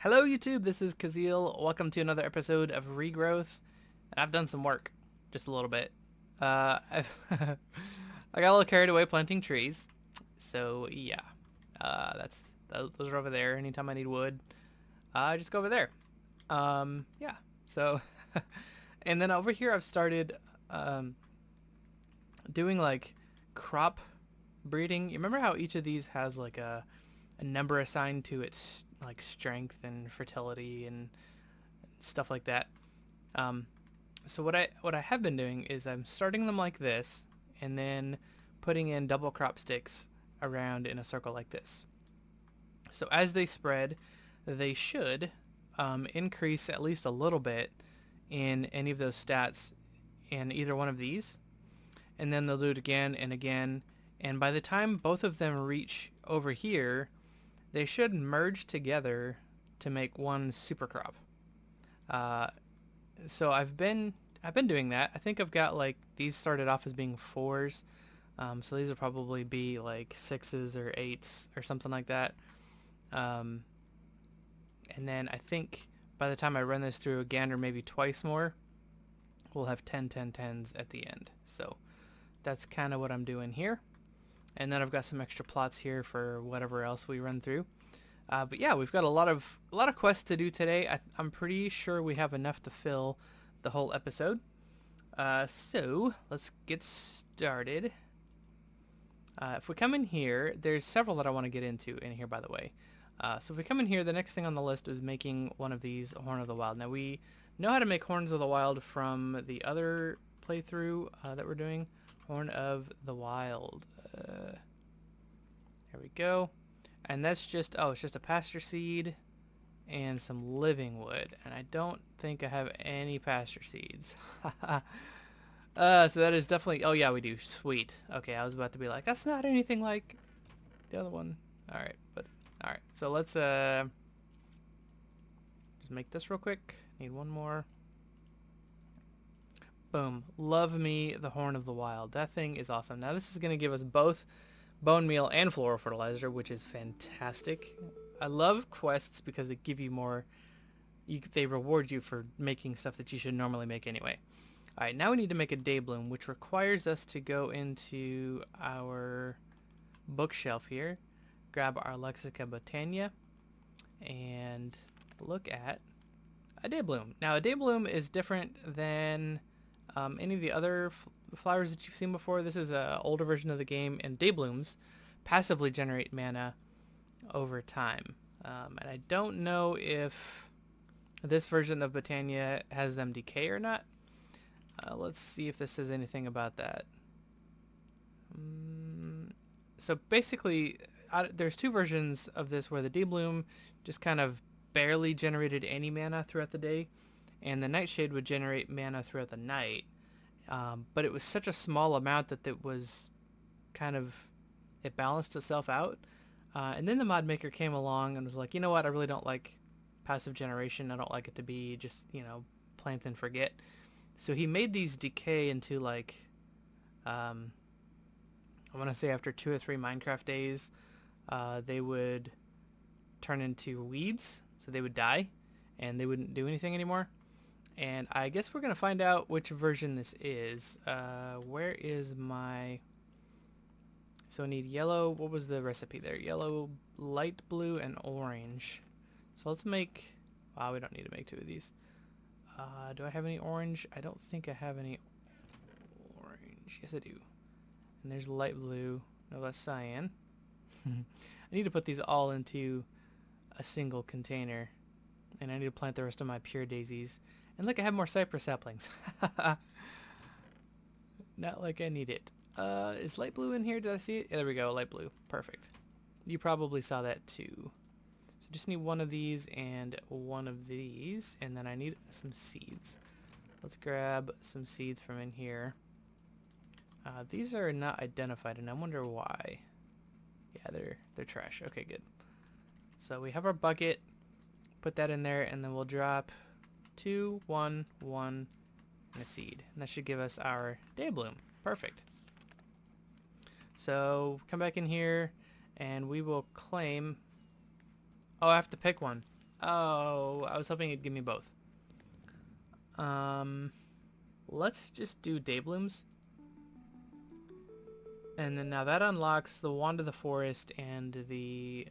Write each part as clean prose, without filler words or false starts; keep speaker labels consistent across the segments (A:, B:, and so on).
A: Hello YouTube, this is Kuzil. Welcome to another episode of Regrowth. I've done some work, just a little bit. I got a little carried away planting trees. So yeah, those are over there. Anytime I need wood, I just go over there. Yeah, so, and then over here I've started doing like crop breeding. You remember how each of these has like a number assigned to its like strength and fertility and stuff like that. Um, so what I have been doing is I'm starting them like this, and then putting in double crop sticks around in a circle like this. So as they spread, they should increase at least a little bit in any of those stats in either one of these, and then they'll do it again and again. And by the time both of them reach over here, they should merge together to make one super crop. Uh, so I've been doing that. I think I've got like these started off as being 4s, so these will probably be like 6s or 8s or something like that. And then I think by the time I run this through again or maybe twice more, we'll have 10, 10, 10s at the end. So that's kind of what I'm doing here. And then I've got some extra plots here for whatever else we run through. But yeah, we've got a lot of quests to do today. I'm pretty sure we have enough to fill the whole episode. So let's get started. If we come in here, there's several that I want to get into in here, by the way. So if we come in here, the next thing on the list is making one of these Horn of the Wild. Now we know how to make Horns of the Wild from the other playthrough that we're doing. Horn of the Wild. There we go. And that's just, it's just a pasture seed and some living wood. And I don't think I have any pasture seeds. So that is definitely, oh yeah, we do. Sweet. Okay, I was about to be like, that's not anything like the other one. Alright, but, alright. So let's, just make this real quick. Need one more. Boom. Love me the Horn of the Wild. That thing is awesome. Now this is going to give us both bone meal and floral fertilizer, which is fantastic. I love quests because they give you more, they reward you for making stuff that you should normally make anyway. Alright, now we need to make a day bloom, which requires us to go into our bookshelf here, grab our Lexica Botania, and look at a day bloom. Now a day bloom is different than any of the other flowers that you've seen before. This is an older version of the game, and dayblooms passively generate mana over time. And I don't know if this version of Botania has them decay or not. Let's see if this says anything about that. So basically, there's two versions of this where the daybloom just kind of barely generated any mana throughout the day, and the nightshade would generate mana throughout the night. But it was such a small amount that it was kind of, it balanced itself out. And then the mod maker came along and was like, you know what, I really don't like passive generation. I don't like it to be just, plant and forget. So he made these decay into like, I want to say after 2 or 3 Minecraft days, they would turn into weeds. So they would die and they wouldn't do anything anymore. And I guess we're going to find out which version this is. Where is my... So I need yellow. What was the recipe there? Yellow, light blue, and orange. So let's make... Wow, we don't need to make 2 of these. Do I have any orange? I don't think I have any orange. Yes, I do. And there's light blue. No, that's cyan. I need to put these all into a single container. And I need to plant the rest of my pure daisies. And look, I have more cypress saplings. Not like I need it. Is light blue in here? Did I see it? Yeah, there we go, light blue. Perfect. You probably saw that too. So just need one of these and one of these. And then I need some seeds. Let's grab some seeds from in here. These are not identified, and I wonder why. Yeah, they're trash. Okay, good. So we have our bucket. Put that in there, and then we'll drop 2, 1, 1, and a seed. And that should give us our day bloom. Perfect. So come back in here, and we will claim... Oh, I have to pick one. Oh, I was hoping it'd give me both. Let's just do day blooms. And then now that unlocks the Wand of the Forest and the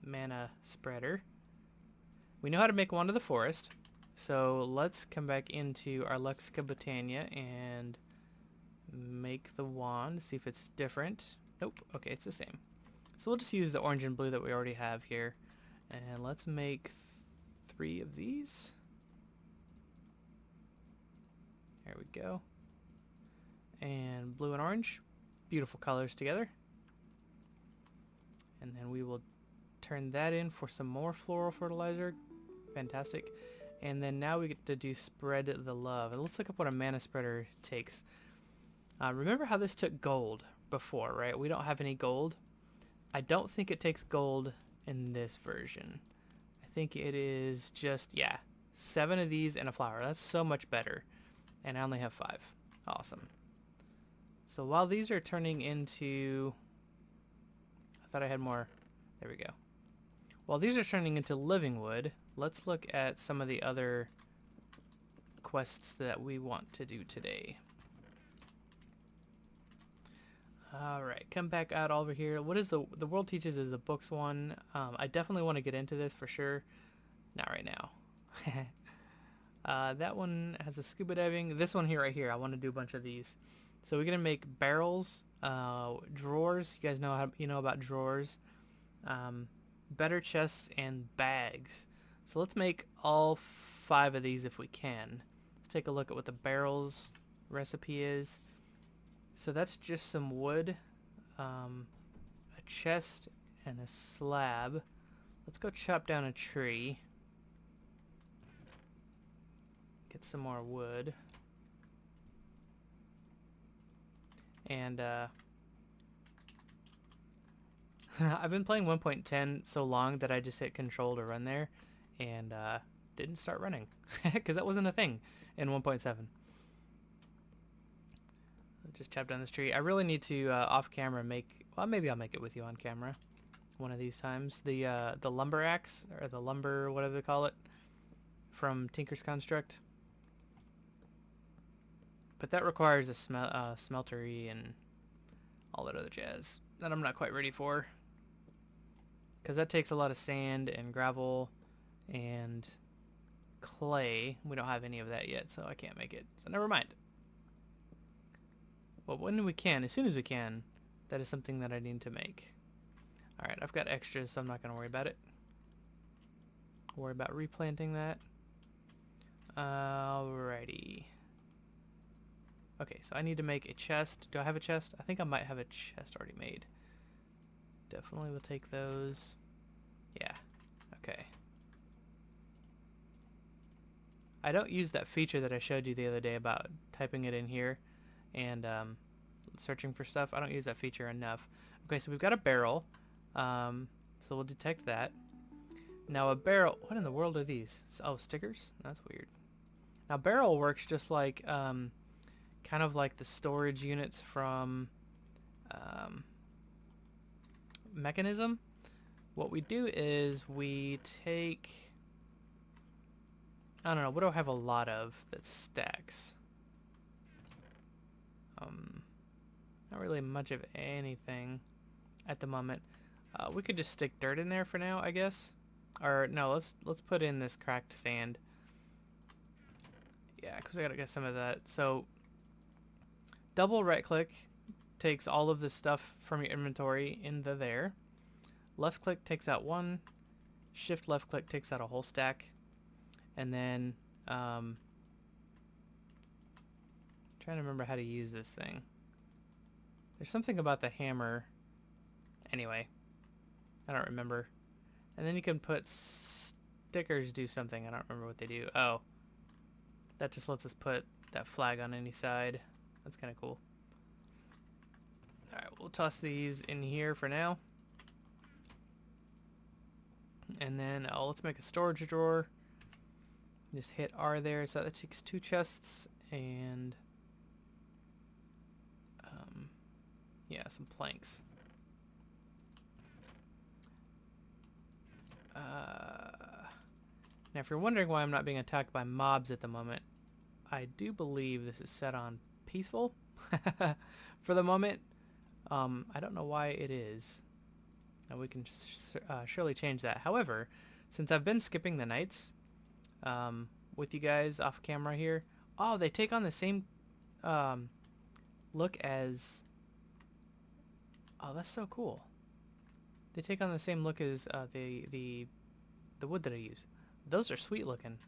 A: mana spreader. We know how to make Wand of the Forest. So let's come back into our Lexica Botania and make the wand, see if it's different. Nope, okay, it's the same. So we'll just use the orange and blue that we already have here. And let's make 3 of these. There we go. And blue and orange. Beautiful colors together. And then we will turn that in for some more floral fertilizer. Fantastic. And then now we get to do spread the love. And let's look up what a mana spreader takes. Remember how this took gold before, right? We don't have any gold. I don't think it takes gold in this version. I think it is just, yeah, 7 of these and a flower. That's so much better. And I only have 5. Awesome. So while these are turning into... I thought I had more. There we go. While these are turning into living wood, let's look at some of the other quests that we want to do today. Alright, come back out over here. What is the World Teaches is the books one. I definitely want to get into this for sure. Not right now. That one has a scuba diving. This one here, right here, I want to do a bunch of these. So we're going to make barrels, drawers. You guys know how you know about drawers. Better chests and bags. So let's make all 5 of these if we can. Let's take a look at what the barrels recipe is. So that's just some wood, a chest, and a slab. Let's go chop down a tree. Get some more wood. And I've been playing 1.10 so long that I just hit control to run there and didn't start running because that wasn't a thing in 1.7. Just chop down this tree. I really need to off camera make, well, maybe I'll make it with you on camera one of these times. The lumber axe, or the lumber, whatever they call it, from Tinker's Construct. But that requires a smeltery and all that other jazz that I'm not quite ready for. Because that takes a lot of sand and gravel and clay. We don't have any of that yet, so I can't make it. So never mind. But when we can, as soon as we can, that is something that I need to make. Alright, I've got extras, so I'm not going to worry about it. Worry about replanting that. Alrighty. Okay, so I need to make a chest. Do I have a chest? I think I might have a chest already made. Definitely will take those. Yeah, okay. I don't use that feature that I showed you the other day about typing it in here and searching for stuff. I don't use that feature enough. Okay, so we've got a barrel. So we'll detect that. Now a barrel, what in the world are these? Oh, stickers? That's weird. Now barrel works just like, kind of like the storage units from Mechanism. What we do is we take, I don't know, what do I have a lot of that stacks? Not really much of anything at the moment. We could just stick dirt in there for now, I guess. Or no, let's put in this cracked sand. Yeah, because I gotta get some of that. So double right click takes all of the stuff from your inventory into there. Left click takes out 1. Shift left click takes out a whole stack. And then trying to remember how to use this thing. There's something about the hammer. Anyway, I don't remember. And then you can put stickers do something. I don't remember what they do. Oh, that just lets us put that flag on any side. That's kind of cool. Alright, we'll toss these in here for now. And then let's make a storage drawer. Just hit R there. So that takes 2 chests and yeah, some planks. Now, if you're wondering why I'm not being attacked by mobs at the moment, I do believe this is set on peaceful for the moment. I don't know why it is. And we can surely change that. However, since I've been skipping the nights with you guys off camera here, oh, they take on the same look as... Oh, that's so cool. They take on the same look as the wood that I use. Those are sweet looking.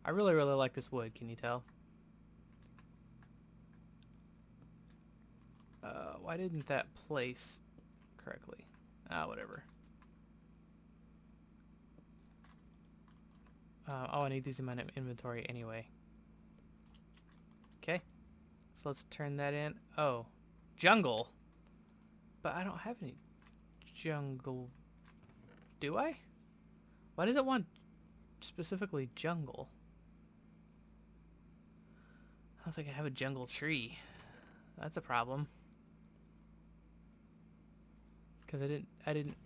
A: I really, really like this wood, can you tell? Why didn't that place correctly? Ah, whatever. Oh, I need these in my inventory anyway. Okay. So let's turn that in. Oh, jungle. But I don't have any jungle. Do I? Why does it want specifically jungle? I don't think I have a jungle tree. That's a problem. Because I didn't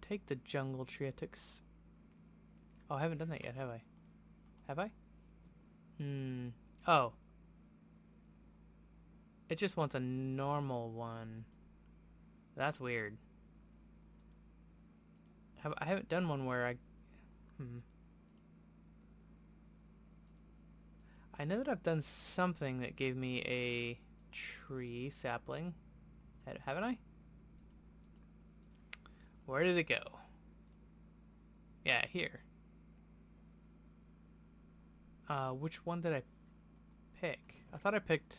A: take the jungle tree. I took... Oh, I haven't done that yet, have I? Have I? Oh. It just wants a normal one. That's weird. I haven't done one where I... I know that I've done something that gave me a tree sapling. Haven't I? Where did it go? Yeah, here. Which one did I pick? I thought I picked...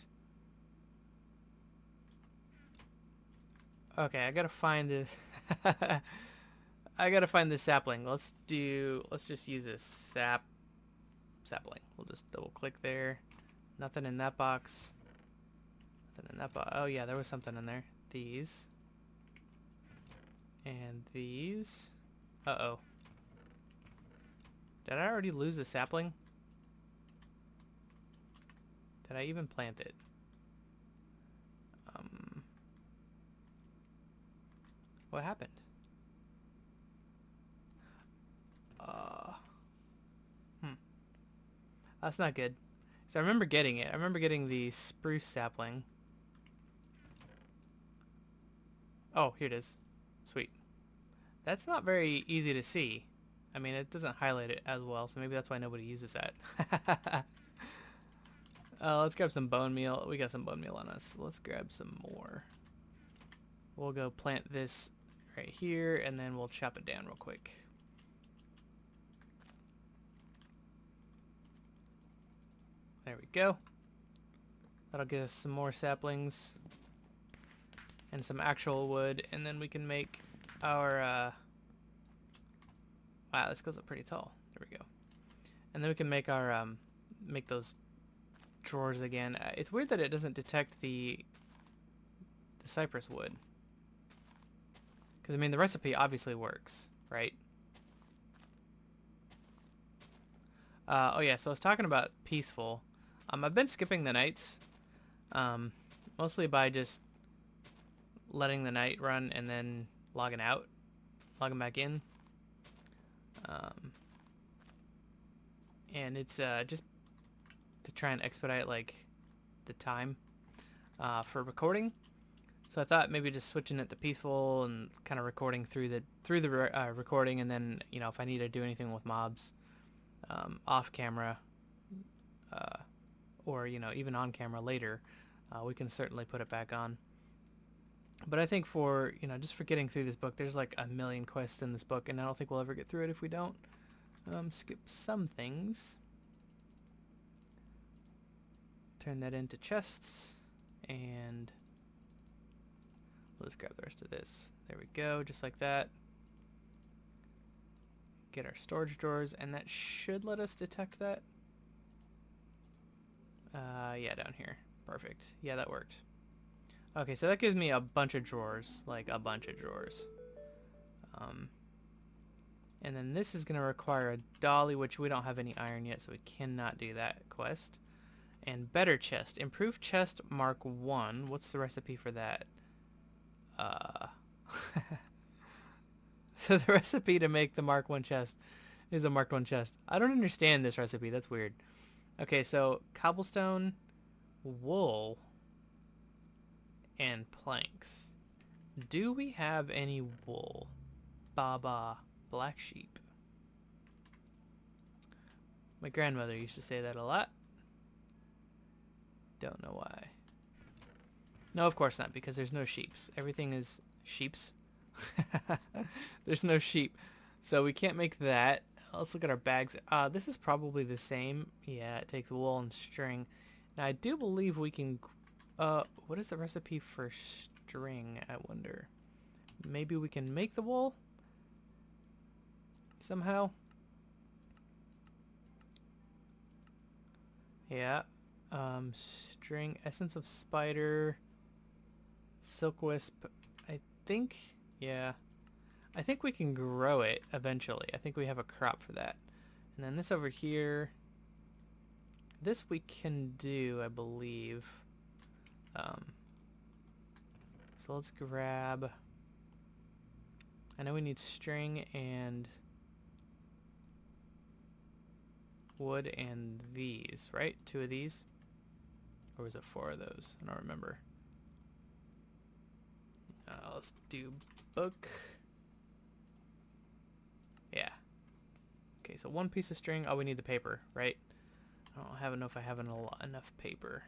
A: Okay, I gotta find this. I gotta find this sapling. Let's just use a sapling. We'll just double click there. Nothing in that box. Nothing in that box. Oh yeah, there was something in there. These. And these. Uh-oh. Did I already lose the sapling? Did I even plant it? What happened? That's not good. So I remember getting it. I remember getting the spruce sapling. Oh, here it is. Sweet. That's not very easy to see. I mean, it doesn't highlight it as well, so maybe that's why nobody uses that. Let's grab some bone meal. We got some bone meal on us. Let's grab some more. We'll go plant this right here, and then we'll chop it down real quick. There we go. That'll get us some more saplings and some actual wood, and then we can make our... Wow, this goes up pretty tall. There we go. And then we can make our make those drawers again. It's weird that it doesn't detect the cypress wood. Because, I mean, the recipe obviously works, right? Oh, yeah, so I was talking about peaceful. I've been skipping the nights, mostly by just letting the night run and then logging back in. And it's just to try and expedite, like, the time for recording. So I thought maybe just switching it to peaceful and kind of recording through the recording, and then, you know, if I need to do anything with mobs off camera, or, you know, even on camera later, we can certainly put it back on. But I think for, you know, just for getting through this book, there's like a million quests in this book, and I don't think we'll ever get through it if we don't skip some things. Turn that into chests, and we'll just grab the rest of this. There we go, just like that. Get our storage drawers, and that should let us detect that. Yeah, down here. Perfect. Yeah, that worked. Okay, so that gives me a bunch of drawers, like a bunch of drawers. And then this is going to require a dolly, which we don't have any iron yet, so we cannot do that quest. And better chest. Improved chest Mark 1. What's the recipe for that? So the recipe to make the Mark 1 chest is a marked 1 chest. I don't understand this recipe. That's weird. Okay, so cobblestone, wool, and planks. Do we have any wool? Baba, black sheep. My grandmother used to say that a lot. Don't know why. No, of course not, because there's no sheeps. Everything is sheeps. There's no sheep. So we can't make that. Let's look at our bags. This is probably the same. Yeah, it takes wool and string. Now, I do believe we can... what is the recipe for string, I wonder? Maybe we can make the wool? Somehow? Yeah. String, essence of spider, silk wisp. I think, yeah. I think we can grow it eventually. I think we have a crop for that. And then this over here, this we can do, I believe. So let's grab, I know we need string and wood and these, right? 2 of these? Or was it 4 of those? I don't remember. Let's do book. Yeah. Okay, so 1 piece of string. Oh, we need the paper, right? I don't know if I have enough paper.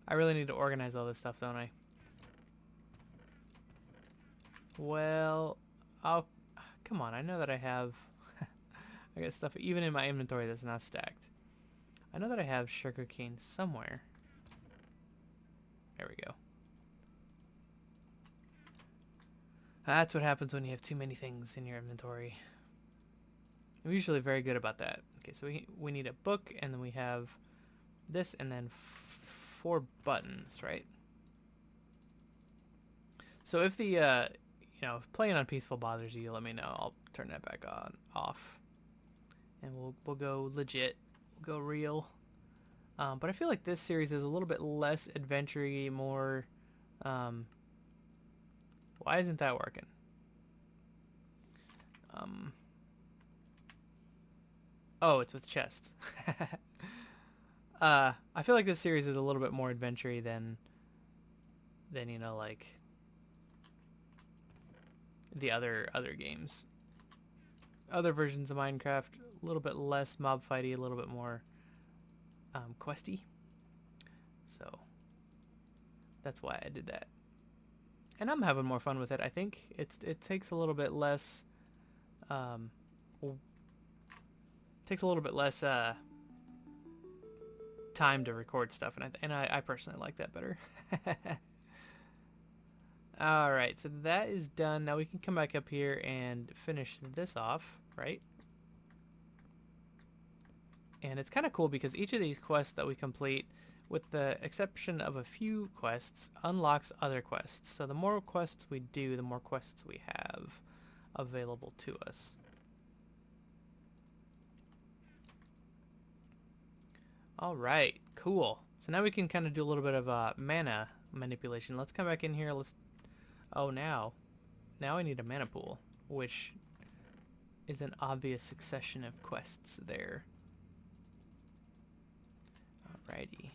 A: I really need to organize all this stuff, don't I? Well, I'll... Come on, I know that I have... I got stuff even in my inventory that's not stacked. I know that I have sugarcane somewhere. There we go. That's what happens when you have too many things in your inventory. I'm usually very good about that. Okay, so we need a book, and then we have this, and then 4 buttons, right? So if the, you know, if playing on peaceful bothers you, let me know. I'll turn that back on, off. And we'll go legit. We'll go real. But I feel like this series is a little bit less adventure-y, more... why isn't that working? Oh, it's with chests. I feel like this series is a little bit more adventure-y than you know, like the other games. Other versions of Minecraft, a little bit less mob fighty, a little bit more questy. So that's why I did that. And I'm having more fun with it. I think it takes a little bit less time to record stuff, and I personally like that better. Alright, so that is done. Now we can come back up here and finish this off, right? And it's kind of cool because each of these quests that we complete, with the exception of a few quests, unlocks other quests. So the more quests we do, the more quests we have available to us. Alright, cool. So now we can kind of do a little bit of mana manipulation. Let's come back in here. Oh, now I need a mana pool, which is an obvious succession of quests there. Alrighty.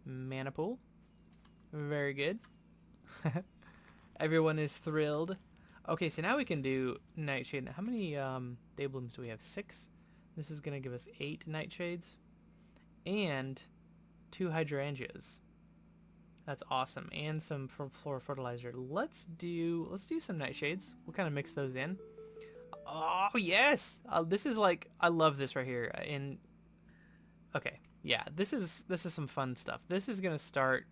A: Mana pool. Very good. Everyone is thrilled. Okay, so now we can do nightshade. How many day blooms do we have? 6? This is going to give us 8 nightshades and 2 hydrangeas. That's awesome. And some floral fertilizer. Let's do some nightshades. We'll kind of mix those in. Oh, yes! This is like, I love this right here. Okay, yeah, this is some fun stuff. This is going to start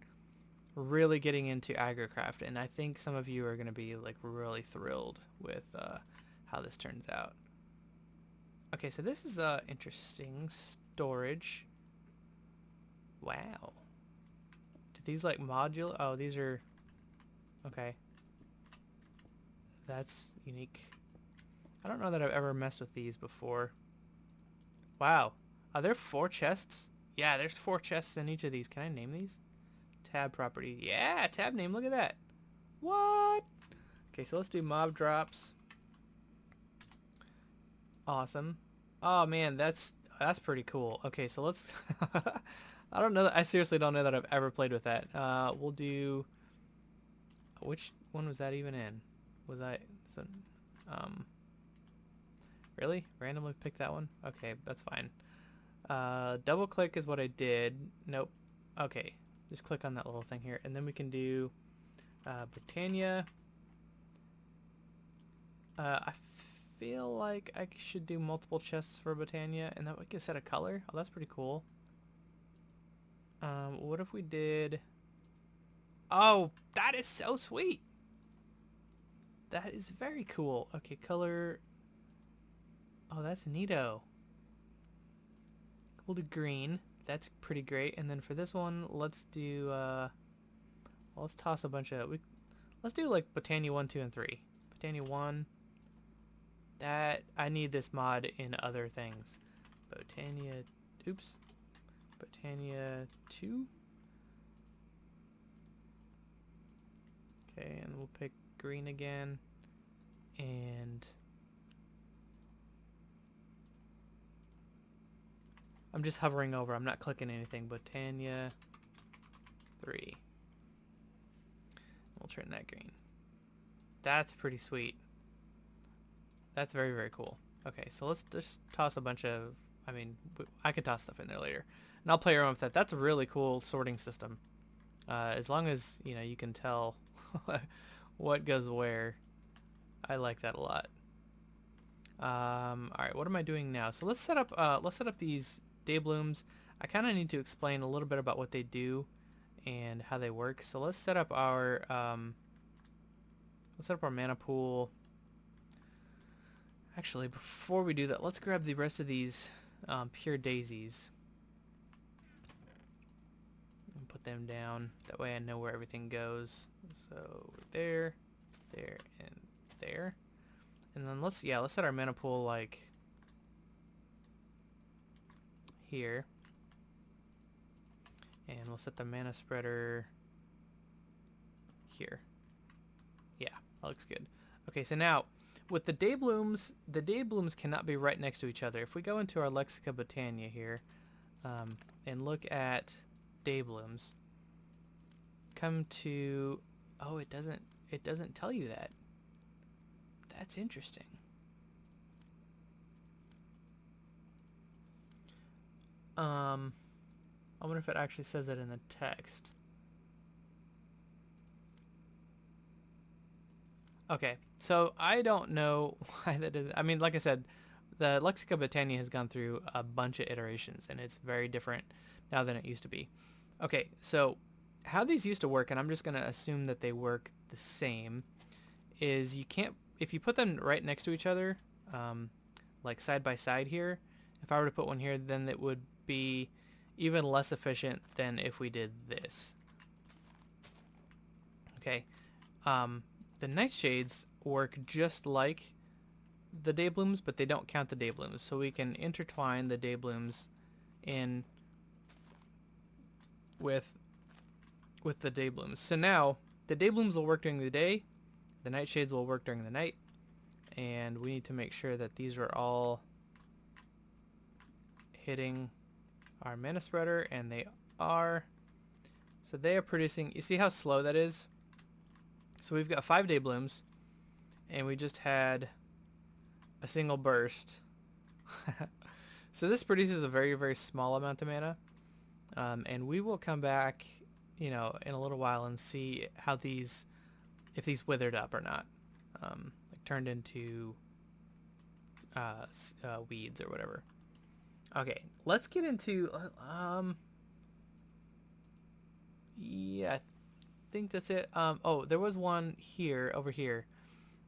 A: really getting into agrocraft, and I think some of you are going to be like really thrilled with how this turns out. Okay, so this is interesting. Storage. Wow. Do these like modular? Oh, these are... Okay. That's unique. I don't know that I've ever messed with these before. Wow. Are there 4 chests? Yeah, there's 4 chests in each of these. Can I name these? Tab property. Yeah, tab name. Look at that. What? Okay, so let's do mob drops. Awesome. Oh man, that's pretty cool. Okay, so let's I don't know I seriously don't know that I've ever played with that. We'll do, which one was that even in? Was I so um really? Randomly pick that one? Okay, that's fine. Double click is what I did. Nope. Okay. Just click on that little thing here and then we can do Britannia. I feel like I should do multiple chests for Britannia and that we can set a color. Oh, that's pretty cool. What if we did... Oh, that is so sweet. That is very cool. Okay, color... Oh, that's neato. We'll do green. That's pretty great. And then for this one, let's do... well, let's toss a bunch of... Let's do like Britannia 1, 2, and 3. Britannia 1. That... I need this mod in other things. Britannia... Oops. Britannia 2. Okay, and we'll pick green again. And... I'm just hovering over. I'm not clicking anything. Britannia 3. We'll turn that green. That's pretty sweet. That's very, very cool. Okay, so let's just toss a bunch of... I mean, I can toss stuff in there later. And I'll play around with that. That's a really cool sorting system. As long as, you know, you can tell what goes where. I like that a lot. Alright, what am I doing now? So let's set up these day blooms. I kind of need to explain a little bit about what they do and how they work. So let's set up our mana pool. Actually, before we do that, let's grab the rest of these pure daisies and put them down. That way I know where everything goes. So there, there, and there. And then let's set our mana pool like here. And we'll set the mana spreader here. Yeah, that looks good. Okay, so now with the day blooms cannot be right next to each other. If we go into our Lexica Botania here and look at day blooms, come to... Oh, it doesn't tell you that. That's interesting. I wonder if it actually says it in the text. Okay, so I don't know why that is. I mean, like I said, the Lexica Botania has gone through a bunch of iterations, and it's very different now than it used to be. Okay, so how these used to work, and I'm just going to assume that they work the same, is you can't, if you put them right next to each other, like side by side here, if I were to put one here, then it would be even less efficient than if we did this. Okay, the nightshades work just like the day blooms, but they don't count the day blooms, so we can intertwine the day blooms in with the day blooms. So now the day blooms will work during the day, the nightshades will work during the night, and we need to make sure that these are all hitting our mana spreader, and they are. So they are producing, you see how slow that is? So we've got 5 day blooms, and we just had a single burst. So this produces a very, very small amount of mana, and we will come back, you know, in a little while and see how these, if these withered up or not, like turned into weeds or whatever. Okay, let's get into yeah, I think that's it. Oh, there was one here, over here.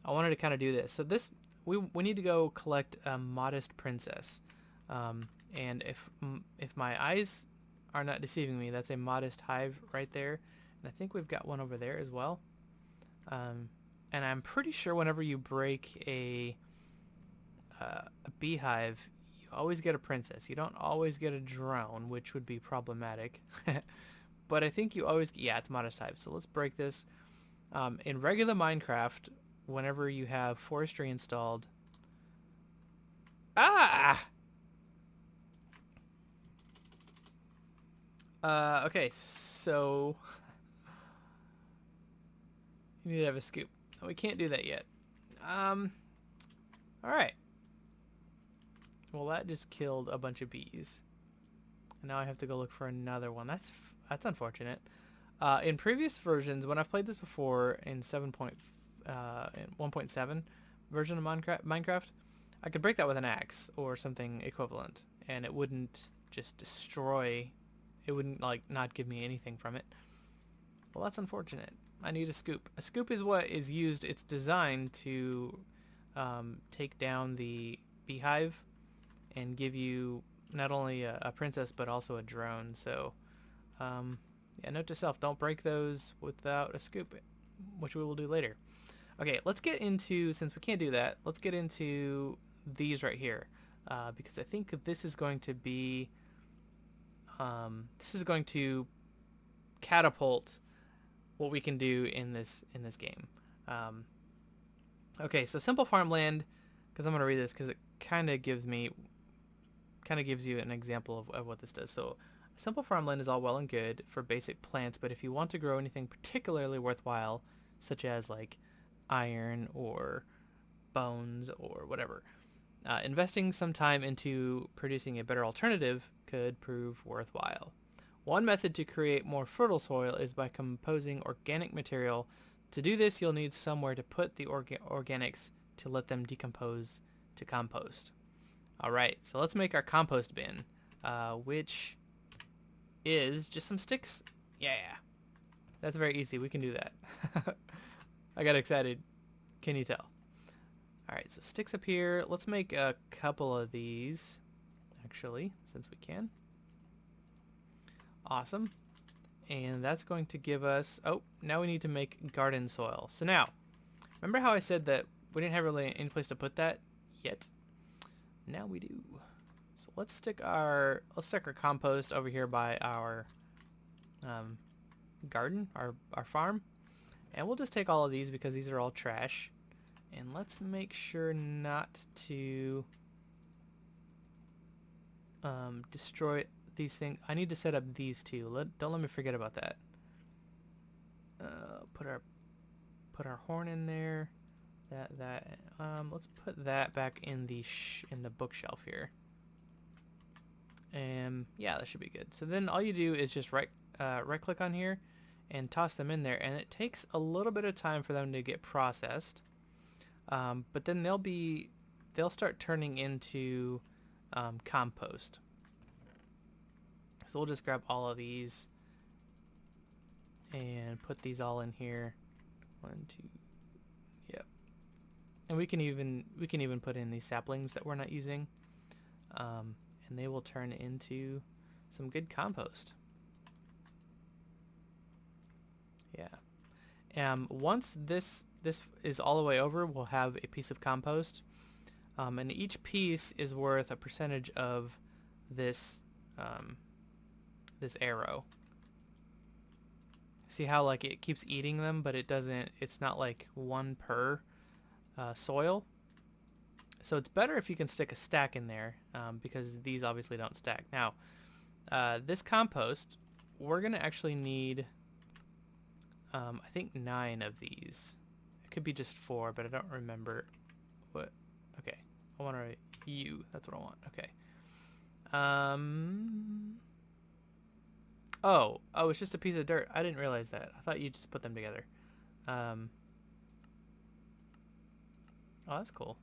A: I wanted to kind of do this. So this, we need to go collect a modest princess. And if my eyes are not deceiving me, that's a modest hive right there. And I think we've got one over there as well. And I'm pretty sure whenever you break a beehive, you always get a princess. You don't always get a drone, which would be problematic. But I think you always... Yeah, it's modest hive. So let's break this. In regular Minecraft, whenever you have forestry installed. Ah! Okay, so you need to have a scoop. We can't do that yet. Alright. Well, that just killed a bunch of bees. And now I have to go look for another one. That's unfortunate. In previous versions, when I've played this before in 1.7 version of Minecraft, I could break that with an axe or something equivalent, and it wouldn't just destroy. It wouldn't like not give me anything from it. Well, that's unfortunate. I need a scoop. A scoop is what is used. It's designed to take down the beehive and give you not only a princess but also a drone. So, yeah, note to self: don't break those without a scoop, which we will do later. Okay, let's get into, since we can't do that, let's get into these right here, because I think this is going to be, this is going to catapult what we can do in this game. Okay, so simple farmland, because I'm going to read this because it kind of gives you an example of what this does. So simple farmland is all well and good for basic plants, but if you want to grow anything particularly worthwhile, such as like iron or bones or whatever, investing some time into producing a better alternative could prove worthwhile. One method to create more fertile soil is by composing organic material. To do this, you'll need somewhere to put the organics to let them decompose to compost. Alright, so let's make our compost bin, which is just some sticks. Yeah, that's very easy. We can do that. I got excited. Can you tell? Alright, so sticks up here. Let's make a couple of these, actually, since we can. Awesome. And that's going to give us... Oh, now we need to make garden soil. So now, remember how I said that we didn't have really any place to put that yet? Now we do. So let's stick our compost over here by our garden, our farm. And we'll just take all of these because these are all trash. And let's make sure not to destroy these things. I need to set up these two. Don't let me forget about that. Put our horn in there. Let's put that back in the bookshelf here. And yeah, that should be good. So then all you do is just right click on here and toss them in there, and it takes a little bit of time for them to get processed. But then they'll start turning into compost. So we'll just grab all of these and put these all in here. 1, 2, yep. And we can even put in these saplings that we're not using, and they will turn into some good compost. Yeah. Once this is all the way over, we'll have a piece of compost, and each piece is worth a percentage of this this arrow. See how like it keeps eating them, but it's not like one per soil. So it's better if you can stick a stack in there, because these obviously don't stack. Now, this compost, we're gonna actually need I think 9 of these. It could be just 4, but I don't remember what. Okay, I want you. That's what I want. Okay. Oh, it's just a piece of dirt. I didn't realize that. I thought you just put them together. Oh, that's cool.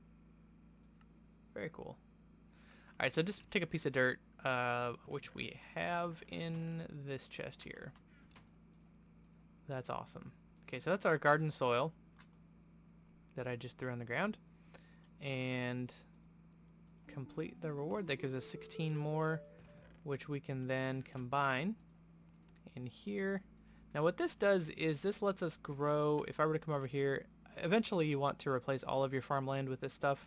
A: Very cool. Alright, so just take a piece of dirt, which we have in this chest here. That's awesome. Okay, so that's our garden soil that I just threw on the ground. And complete the reward. That gives us 16 more, which we can then combine in here. Now what this does is this lets us grow. If I were to come over here, eventually you want to replace all of your farmland with this stuff.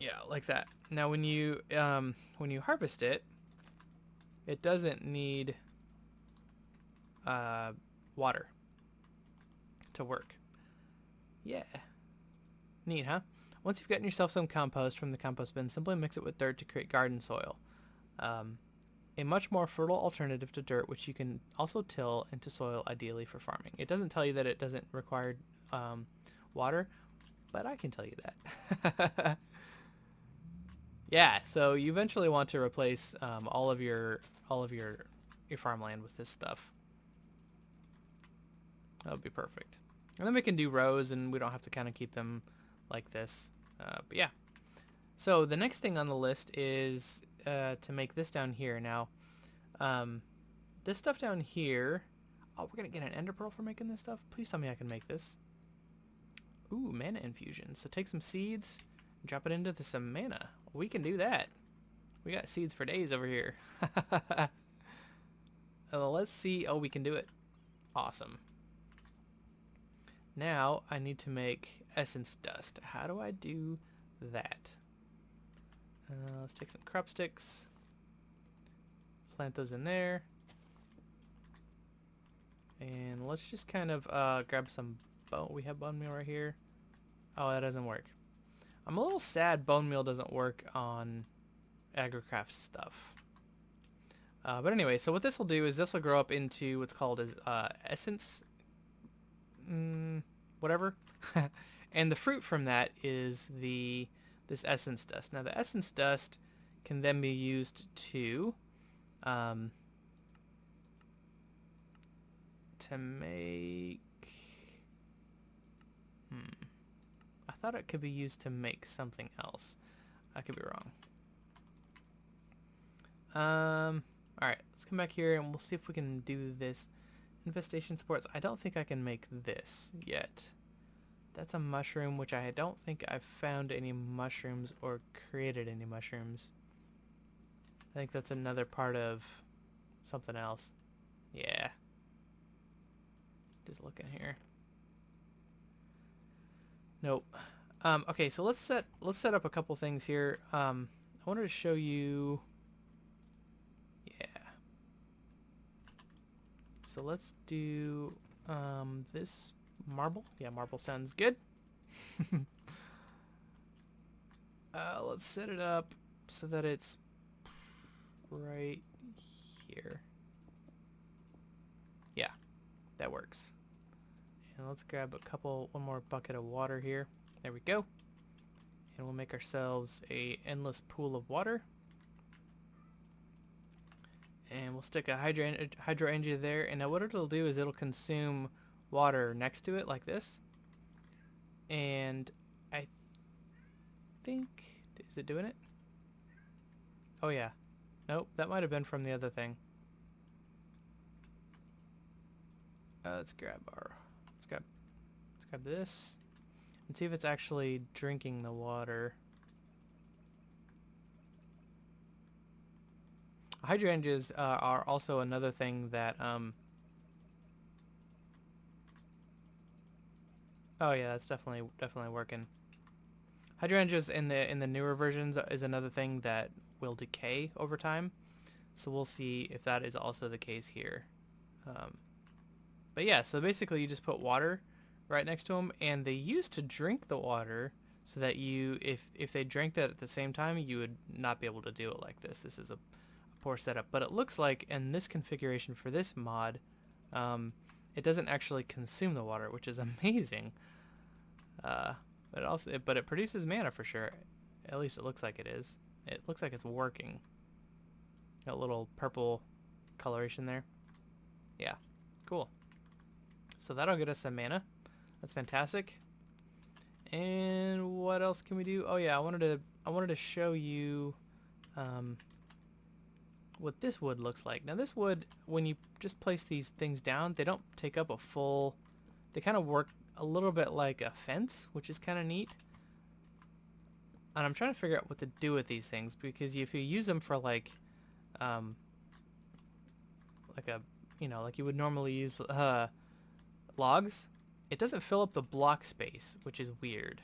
A: Yeah, like that. Now when you harvest it, it doesn't need water to work. Yeah. Neat, huh? Once you've gotten yourself some compost from the compost bin, simply mix it with dirt to create garden soil. A much more fertile alternative to dirt, which you can also till into soil ideally for farming. It doesn't tell you that it doesn't require water, but I can tell you that. Yeah, so you eventually want to replace all of your farmland with this stuff. That would be perfect. And then we can do rows, and we don't have to kind of keep them like this. But yeah. So the next thing on the list is to make this down here. Now, this stuff down here... Oh, we're going to get an ender pearl for making this stuff? Please tell me I can make this. Ooh, mana infusion. So take some seeds and drop it into some mana. We can do that. We got seeds for days over here. Let's see. Oh, we can do it. Awesome. Now I need to make essence dust. How do I do that? Let's take some crop sticks. Plant those in there. And let's just kind of grab some bone. We have bone meal right here. Oh, that doesn't work. I'm a little sad bone meal doesn't work on agricraft stuff. But anyway, so what this will do is this will grow up into what's called as essence, whatever. And the fruit from that is this essence dust. Now the essence dust can then be used to make... I thought it could be used to make something else. I could be wrong. Alright, let's come back here and we'll see if we can do this. Infestation supports. I don't think I can make this yet. That's a mushroom, which I don't think I've found any mushrooms or created any mushrooms. I think that's another part of something else. Yeah. Just looking here. Nope. Okay, so let's set up a couple things here. I wanted to show you. Yeah. So let's do this marble. Yeah, marble sounds good. Let's set it up so that it's right here. Yeah, that works. And let's grab one more bucket of water here. There we go. And we'll make ourselves a endless pool of water. And we'll stick a hydro engine there. And now what it'll do is it'll consume water next to it like this. And I think... Is it doing it? Oh yeah. Nope, that might have been from the other thing. Let's grab this and see if it's actually drinking the water. Hydrangeas are also another thing that oh yeah, that's definitely working. Hydrangeas in the newer versions is another thing that will decay over time, so we'll see if that is also the case here. But yeah, so basically you just put water right next to them, and they used to drink the water so that if they drank that at the same time, you would not be able to do it like this. This is a poor setup, but it looks like in this configuration for this mod, it doesn't actually consume the water, which is amazing. But it produces mana for sure. At least it looks like it is. It looks like it's working. Got a little purple coloration there. Yeah, cool. So that'll get us some mana. That's fantastic. And what else can we do? Oh yeah, I wanted to show you what this wood looks like. Now this wood, when you just place these things down, they don't take up a full... They kind of work a little bit like a fence, which is kind of neat. And I'm trying to figure out what to do with these things, because if you use them for like a, like you would normally use logs, it doesn't fill up the block space, which is weird.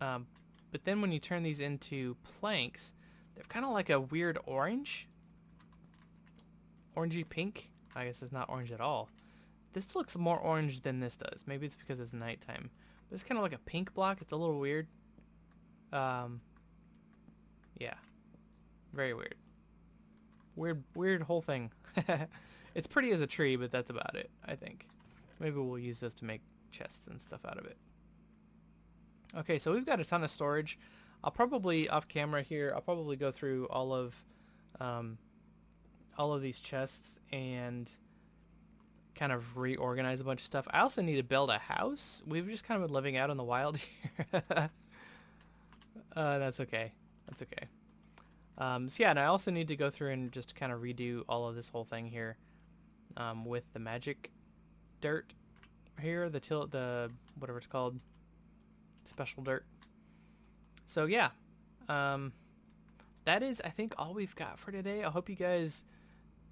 A: But then when you turn these into planks, they're kind of like a weird orangey pink. I guess it's not orange at all. This looks more orange than this does. Maybe it's because it's nighttime. But it's kind of like a pink block. It's a little weird. Yeah. Very weird. Weird whole thing. It's pretty as a tree, but that's about it, I think. Maybe we'll use this to make chests and stuff out of it. Okay, so we've got a ton of storage. I'll probably, off camera here, I'll probably go through all of these chests and kind of reorganize a bunch of stuff. I also need to build a house. We've just kind of been living out in the wild here. That's okay. That's okay. So yeah, and I also need to go through and just kind of redo all of this whole thing here with the magic dirt here, the whatever it's called, special dirt. So yeah, that is, I think, all we've got for today. I hope you guys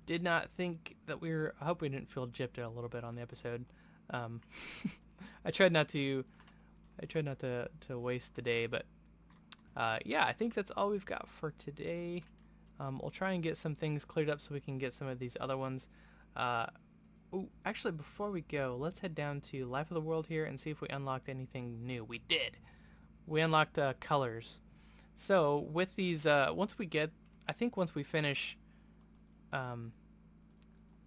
A: did not think that I hope we didn't feel gypped a little bit on the episode. I tried not to waste the day, but yeah, I think that's all we've got for today. We'll try and get some things cleared up so we can get some of these other ones. Ooh, actually, before we go, let's head down to Life of the World here and see if we unlocked anything new. We did. We unlocked colors. So with these, once we finish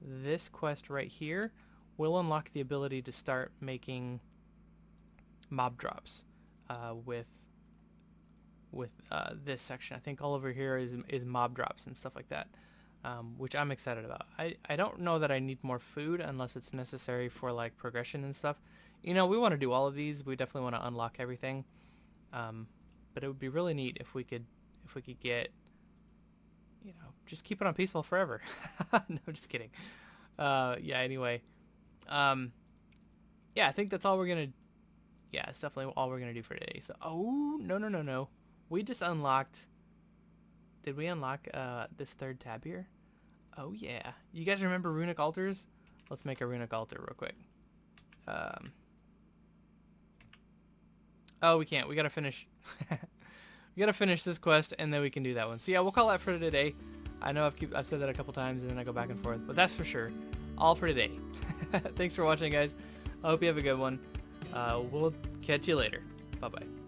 A: this quest right here, we'll unlock the ability to start making mob drops with this section. I think all over here is mob drops and stuff like that, which I'm excited about. I don't know that I need more food unless it's necessary for like progression and stuff. You know, we want to do all of these. We definitely want to unlock everything. But it would be really neat if we could get, you know, just keep it on peaceful forever. No, just kidding. Yeah, anyway. Yeah, I think that's all we're going to, yeah, it's definitely all we're going to do for today. So, oh, no. We just unlocked, did we unlock this third tab here? Oh, yeah. You guys remember runic altars? Let's make a runic altar real quick. Oh, we can't. We got to finish. We got to finish this quest, and then we can do that one. So, yeah, we'll call that for today. I know I've said that a couple times, and then I go back and forth. But that's for sure. All for today. Thanks for watching, guys. I hope you have a good one. We'll catch you later. Bye-bye.